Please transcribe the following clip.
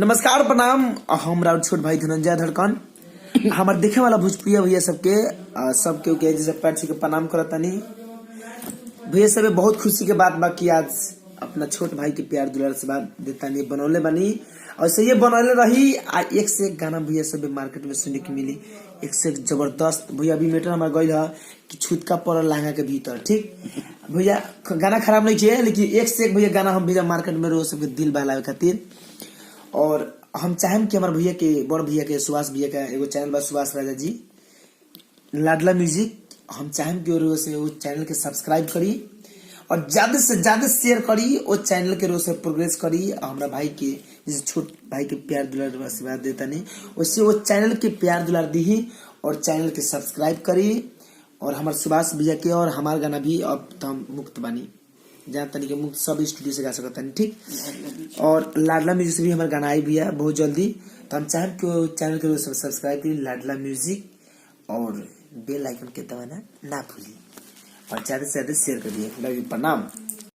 नमस्कार प्रणाम। हम राउत छोट भाई धनंजय धड़कन हमार देखे वाला भोजपुरिया भैया सबके सबके के जैसे पैर छू के प्रणाम करतानी। भैया सब बहुत खुशी के बात बा कि आज अपना छोट भाई के प्यार दुलार से बात देतानी बनौले बनी और से ये बनौले रही। आ एक से एक गाना भैया सब मार्केट में सुनने की मिली, एक से एक जबरदस्त। भैया अभी मीटर हमारा गई है कि छुटका पड़ल लहंगा के भीतर। ठीक भैया गाना खराब नहीं किए, लेकिन एक से एक भैया गाना हम भैया मार्केट में रोज सबके दिल बहलावे खातिर। और हम चाहें कि हमारे भैया के बड़ भैया के सुभाष भैया का एगो चैनल बा, सुभाष राजा जी लाडला म्यूजिक। हम चाहें कि रोज से वो चैनल के सब्सक्राइब करी और ज्यादा से ज्यादा शेयर करी, वो चैनल के रोज से प्रोग्रेस करी। हमारा भाई के जैसे छोट भाई के प्यार दुलार आशीर्वाद देता नहीं, उससे वो चैनल के प्यार दुलार दी और चैनल के सब्सक्राइब करी। और हमारे सुभाष भैया के और हमारा गाना भी अब तो हम मुक्त बानी, जहाँ तरीके मुक्त सब स्टूडियो से गा सकता नहीं। ठीक, और लाडला म्यूजिक से भी हमारा गाना आई भी है बहुत जल्दी। तो हम चाहें कि वो चैनल के सब्सक्राइब करिए लाडला म्यूजिक और बेल आइकन के दबाना ना भूलिए और ज्यादा से ज्यादा शेयर करिए। लव यू, प्रणाम।